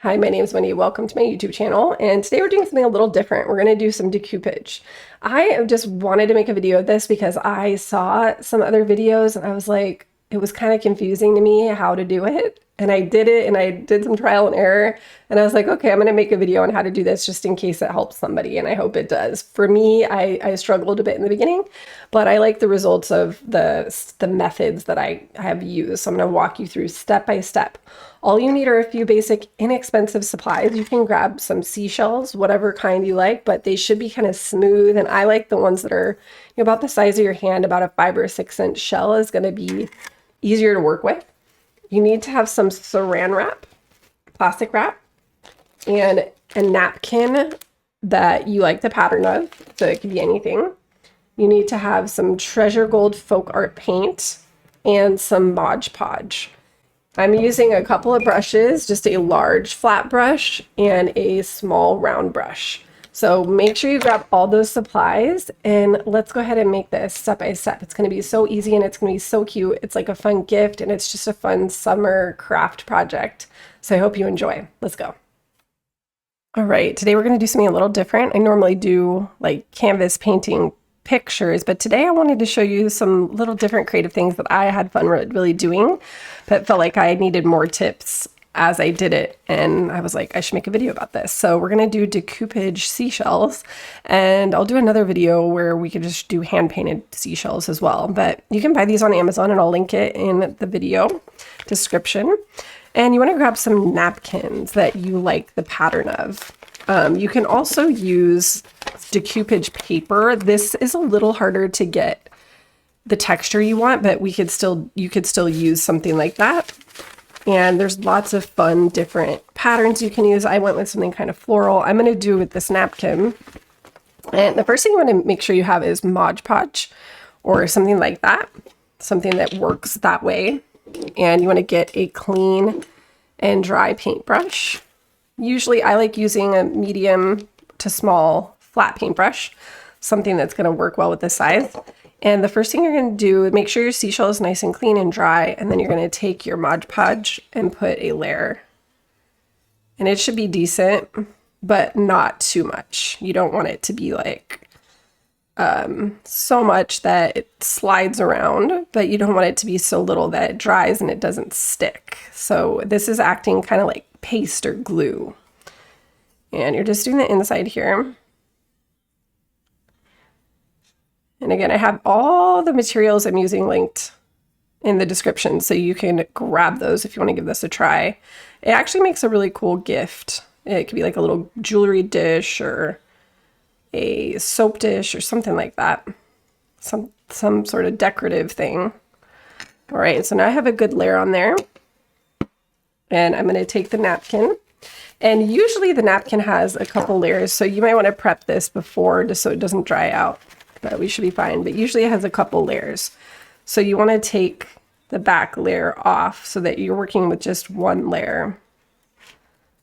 Hi, my name is Wendy. Welcome to my YouTube channel. And today we're doing something a little different. We're going to do some decoupage. I just wanted to make a video of this because I saw some other videos and I was like, it was kind of confusing to me how to do it. And I did it and I did some trial and error. And I was like, okay, I'm going to make a video on how to do this just in case it helps somebody. And I hope it does. For me, I struggled a bit in the beginning, but I like the results of the methods that I have used. So I'm going to walk you through step by step. All you need are a few basic inexpensive supplies. You can grab some seashells, whatever kind you like, but they should be kind of smooth. And I like the ones that are about the size of your hand. About a 5 or 6 inch shell is going to be easier to work with. You need to have some saran wrap, plastic wrap, and a napkin that you like the pattern of. So it could be anything. You need to have some treasure gold folk art paint and some Mod Podge. I'm using a couple of brushes, just a large flat brush and a small round brush. So make sure you grab all those supplies and let's go ahead and make this step by step. It's going to be so easy and it's going to be so cute. It's like a fun gift and it's just a fun summer craft project. So I hope you enjoy. Let's go. All right, today we're going to do something a little different. I normally do like canvas painting pictures, but today I wanted to show you some little different creative things that I had fun really doing, but felt like I needed more tips as I did it. And I was like, I should make a video about this. So we're going to do decoupage seashells, and I'll do another video where we could just do hand painted seashells as well. But you can buy these on Amazon and I'll link it in the video description. And you want to grab some napkins that you like the pattern of. You can also use decoupage paper. This is a little harder to get the texture you want, but you could still use something like that. And there's lots of fun different patterns you can use. I went with something kind of floral. I'm going to do with this napkin. And the first thing you want to make sure you have is Mod Podge or something like that, something that works that way. And you want to get a clean and dry paintbrush. Usually I like using a medium to small flat paintbrush, something that's going to work well with this size. And the first thing you're going to do is make sure your seashell is nice and clean and dry, and then you're going to take your Mod Podge and put a layer. And it should be decent, but not too much. You don't want it to be like so much that it slides around, but you don't want it to be so little that it dries and it doesn't stick. So this is acting kind of like paste or glue. And you're just doing the inside here. And again, I have all the materials I'm using linked in the description, so you can grab those if you want to give this a try. It actually makes a really cool gift. It could be like a little jewelry dish or a soap dish or something like that. Some sort of decorative thing. All right, so now I have a good layer on there. And I'm going to take the napkin. And usually the napkin has a couple layers, so you might want to prep this before just so it doesn't dry out. But we should be fine. But usually it has a couple layers. So you want to take the back layer off so that you're working with just one layer.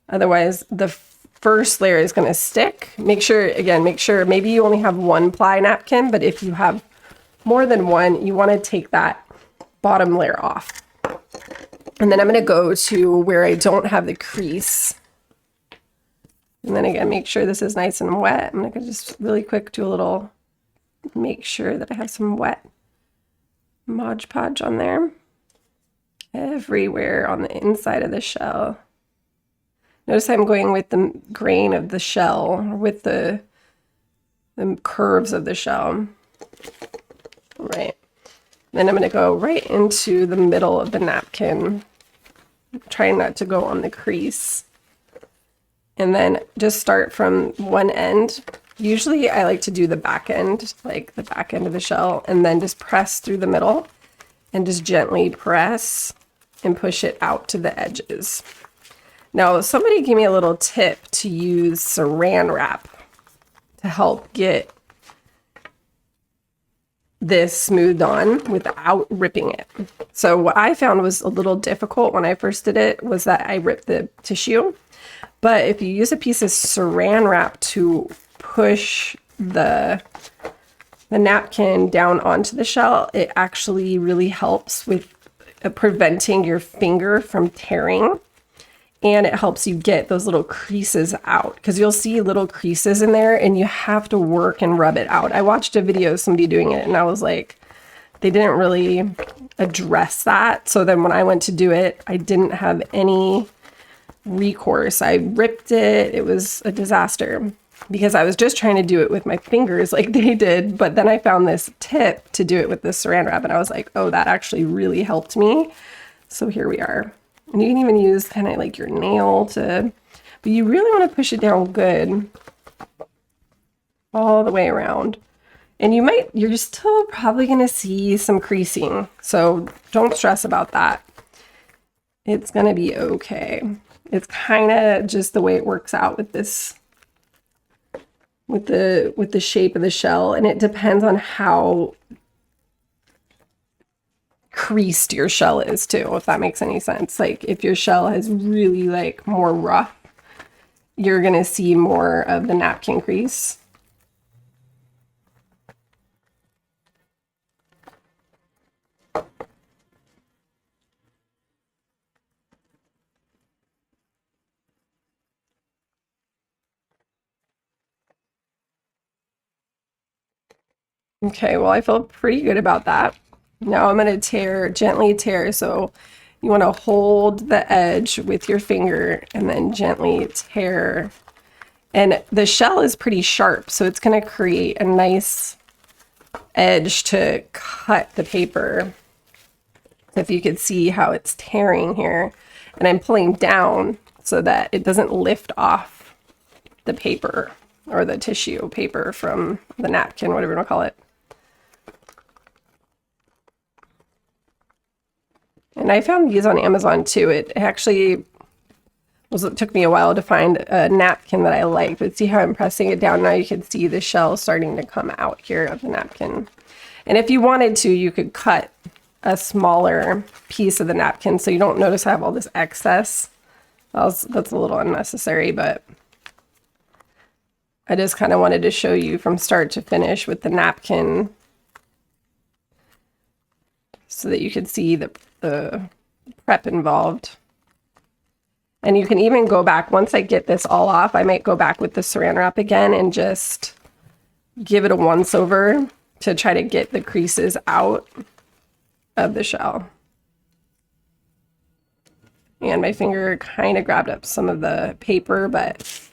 Otherwise, the first layer is going to stick. Make sure maybe you only have one ply napkin, but if you have more than one, you want to take that bottom layer off. And then I'm going to go to where I don't have the crease. And then again, make sure this is nice and wet. I'm going to just really quick do a little, make sure that I have some wet Mod Podge on there. Everywhere on the inside of the shell. Notice I'm going with the grain of the shell, or with the curves of the shell. All right. Then I'm going to go right into the middle of the napkin, trying not to go on the crease. And then just start from one end. Usually I like to do the back end, like the back end of the shell, and then just press through the middle and just gently press and push it out to the edges. Now, somebody gave me a little tip to use saran wrap to help get this smoothed on without ripping it. So what I found was a little difficult when I first did it was that I ripped the tissue. But if you use a piece of saran wrap to push the napkin down onto the shell, it actually really helps with preventing your finger from tearing. and it helps you get those little creases out, because you'll see little creases in there and you have to work and rub it out. I watched a video of somebody doing it and I was like, they didn't really address that. So then when I went to do it, I didn't have any recourse. I ripped it. It was a disaster because I was just trying to do it with my fingers like they did. But then I found this tip to do it with the saran wrap and I was like, oh, that actually really helped me. So here we are. And you can even use kind of like your nail to, but you really want to push it down good all the way around. And you're still probably going to see some creasing. So don't stress about that. It's going to be okay. It's kind of just the way it works out with this, with the shape of the shell. And it depends on how creased your shell is too, if that makes any sense. Like if your shell is really like more rough, you're gonna see more of the napkin crease. Okay, well, I feel pretty good about that. Now I'm going to gently tear. So you want to hold the edge with your finger and then gently tear. And the shell is pretty sharp, so it's going to create a nice edge to cut the paper. If you could see how it's tearing here. And I'm pulling down so that it doesn't lift off the paper or the tissue paper from the napkin, whatever you want to call it. And I found these on Amazon too. It took me a while to find a napkin that I liked, but see how I'm pressing it down now? You can see the shell starting to come out here of the napkin. And if you wanted to, you could cut a smaller piece of the napkin so you don't notice I have all this excess. That's a little unnecessary, but I just kind of wanted to show you from start to finish with the napkin so that you could see the prep involved. And you can even go back, once I get this all off, I might go back with the saran wrap again and just give it a once over to try to get the creases out of the shell. And my finger kind of grabbed up some of the paper, but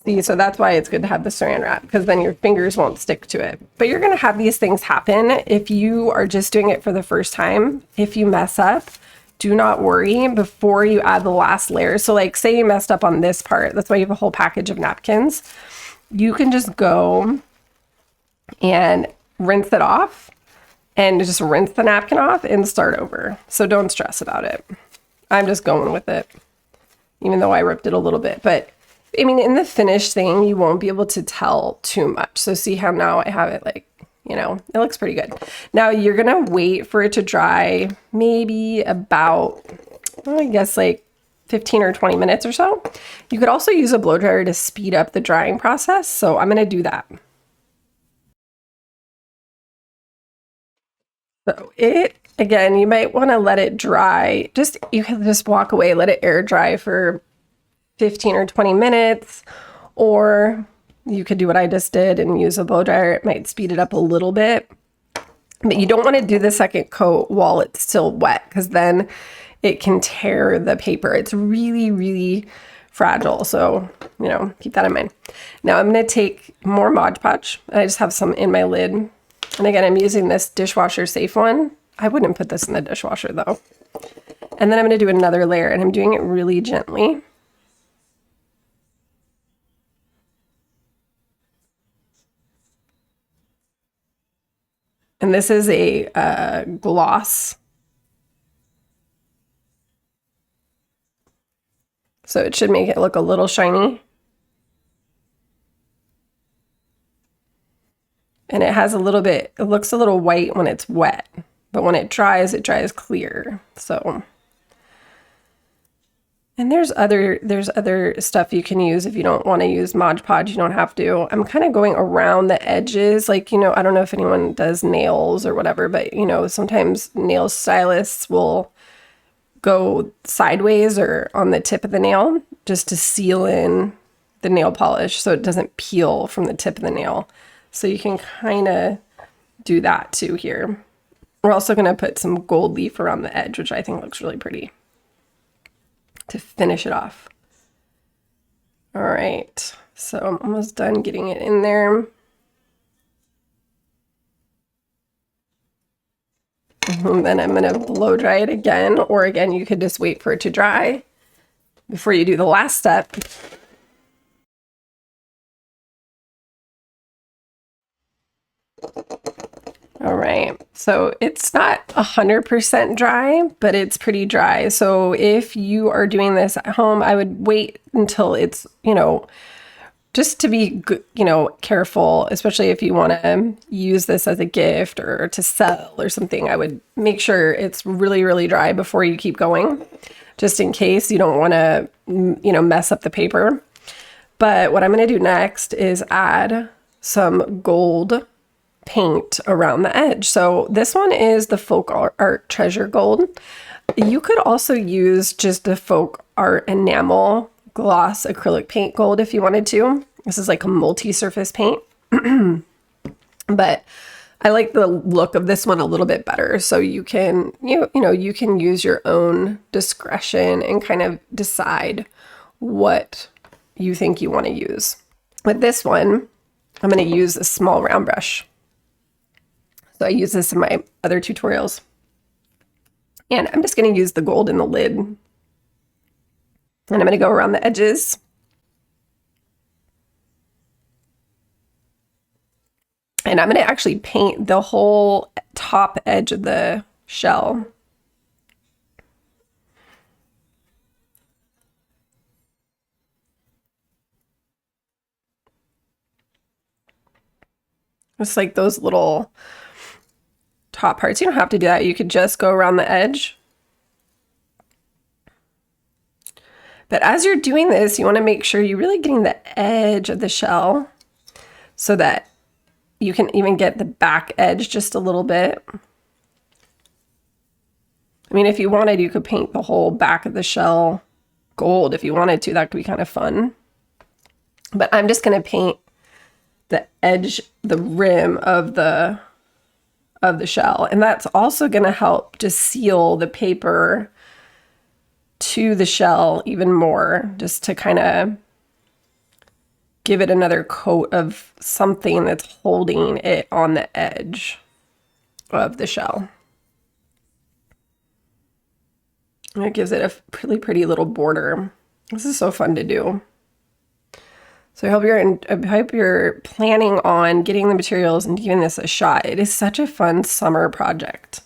see, so that's why it's good to have the saran wrap, because then your fingers won't stick to it. But you're going to have these things happen if you are just doing it for the first time. If you mess up, do not worry before you add the last layer. So like say you messed up on this part, that's why you have a whole package of napkins. You can just go and rinse it off and just rinse the napkin off and start over. So don't stress about it. I'm just going with it, even though I ripped it a little bit. But I mean, in the finished thing, you won't be able to tell too much. So see how now I have it like, you know, it looks pretty good. Now you're going to wait for it to dry maybe about, well, I guess like 15 or 20 minutes or so. You could also use a blow dryer to speed up the drying process. So I'm going to do that. So again, you might want to let it dry. You can just walk away, let it air dry for 15 or 20 minutes, or you could do what I just did and use a blow dryer. It might speed it up a little bit, but you don't want to do the second coat while it's still wet, because then it can tear the paper. It's really, really fragile. So, you know, keep that in mind. Now I'm going to take more Mod Podge. I just have some in my lid. And again, I'm using this dishwasher safe one. I wouldn't put this in the dishwasher though. And then I'm going to do another layer, and I'm doing it really gently. And this is a gloss. So it should make it look a little shiny. And it has a little bit, it looks a little white when it's wet, but when it dries clear. So, and there's other stuff you can use if you don't want to use Mod Podge. You don't have to. I'm kind of going around the edges. Like, you know, I don't know if anyone does nails or whatever, but you know, sometimes nail stylists will go sideways or on the tip of the nail just to seal in the nail polish so it doesn't peel from the tip of the nail. So you can kind of do that too here. We're also going to put some gold leaf around the edge, which I think looks really pretty to finish it off. All right, so I'm almost done getting it in there. And then I'm going to blow dry it again, or again, you could just wait for it to dry before you do the last step. All right, so it's not 100% dry, but it's pretty dry. So if you are doing this at home, I would wait until it's, you know, just to be, you know, careful, especially if you want to use this as a gift or to sell or something. I would make sure it's really, really dry before you keep going, just in case you don't want to, you know, mess up the paper. But what I'm going to do next is add some gold paint around the edge. So this one is the Folk Art Treasure Gold. You could also use just the Folk Art Enamel Gloss Acrylic Paint Gold if you wanted to. This is like a multi-surface paint. But I like the look of this one a little bit better. So you can, you know, you can use your own discretion and kind of decide what you think you want to use. With this one, I'm going to use a small round brush. So I use this in my other tutorials. And I'm just going to use the gold in the lid. And I'm going to go around the edges. And I'm going to actually paint the whole top edge of the shell. It's like those little top parts. You don't have to do that. You could just go around the edge. But as you're doing this, you want to make sure you're really getting the edge of the shell so that you can even get the back edge just a little bit. I mean, if you wanted, you could paint the whole back of the shell gold if you wanted to. That could be kind of fun. But I'm just going to paint the edge, the rim of the shell. And that's also going to help to seal the paper to the shell even more, just to kind of give it another coat of something that's holding it on the edge of the shell. And it gives it a really pretty little border. This is so fun to do. So I hope you're planning on getting the materials and giving this a shot. It is such a fun summer project.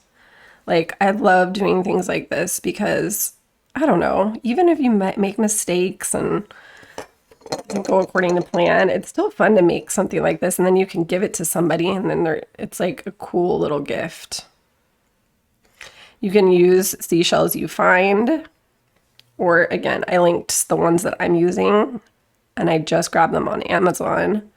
Like, I love doing things like this because, I don't know, even if you make mistakes and go according to plan, it's still fun to make something like this, and then you can give it to somebody, and then it's like a cool little gift. You can use seashells you find, or again, I linked the ones that I'm using, and I just grabbed them on Amazon.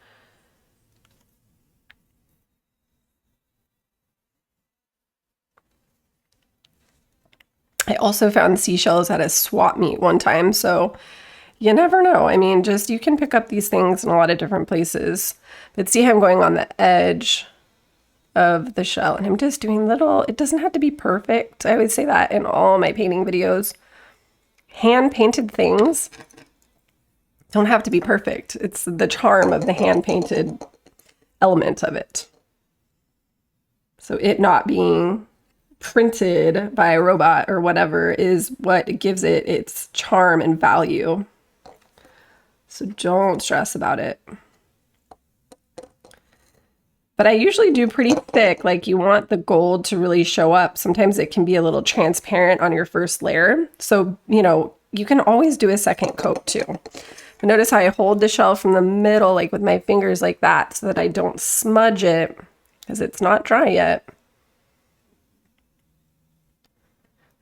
I also found seashells at a swap meet one time, so you never know. I mean, just you can pick up these things in a lot of different places. But see how I'm going on the edge of the shell, and I'm just doing little, it doesn't have to be perfect. I always say that in all my painting videos. Hand painted things don't have to be perfect. It's the charm of the hand painted element of it. So it not being printed by a robot or whatever is what gives it its charm and value. So don't stress about it. But I usually do pretty thick, like you want the gold to really show up. Sometimes it can be a little transparent on your first layer. So, you know, you can always do a second coat too. But notice how I hold the shell from the middle, like with my fingers like that, so that I don't smudge it because it's not dry yet.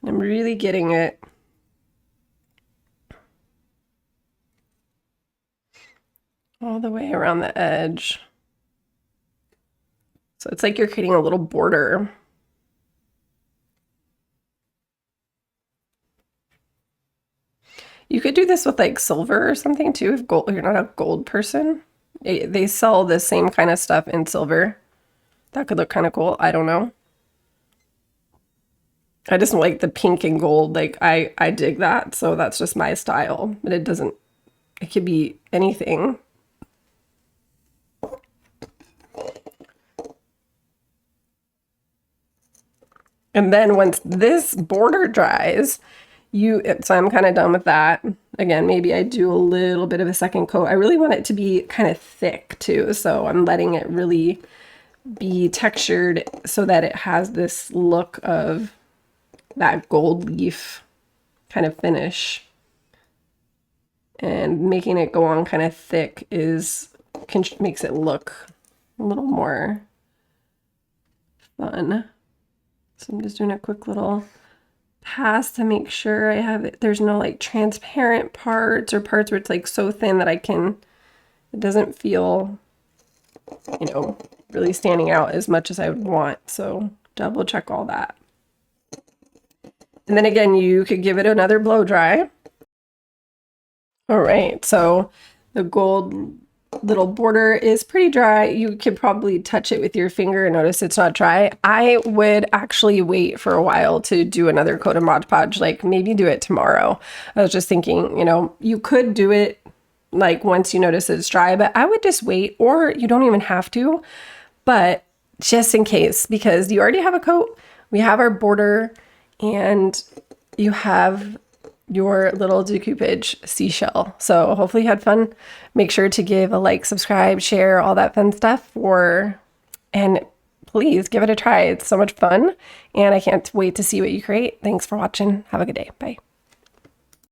I'm really getting it. All the way around the edge. So it's like you're creating a little border. You could do this with like silver or something too, if gold, you're not a gold person. They sell the same kind of stuff in silver. That could look kind of cool. I don't know. I just like the pink and gold. Like I dig that. So that's just my style, but it could be anything. And then once this border dries, so I'm kind of done with that. Again, maybe I do a little bit of a second coat. I really want it to be kind of thick too. So I'm letting it really be textured so that it has this look of that gold leaf kind of finish. And making it go on kind of thick makes it look a little more fun. So I'm just doing a quick little pass to make sure I have it. There's no like transparent parts or parts where it's like so thin that it doesn't feel, you know, really standing out as much as I would want. So double check all that. And then again, you could give it another blow dry. All right, so the gold little border is pretty dry. You could probably touch it with your finger and notice it's not dry. I would actually wait for a while to do another coat of Mod Podge, like maybe do it tomorrow. I was just thinking, you know, you could do it like once you notice it's dry, but I would just wait, or you don't even have to, but just in case, because you already have a coat, we have our border, and you have your little decoupage seashell. So hopefully you had fun. Make sure to give a like, subscribe, share, all that fun stuff, and please give it a try. It's so much fun, and I can't wait to see what you create. Thanks for watching. Have a good day. Bye.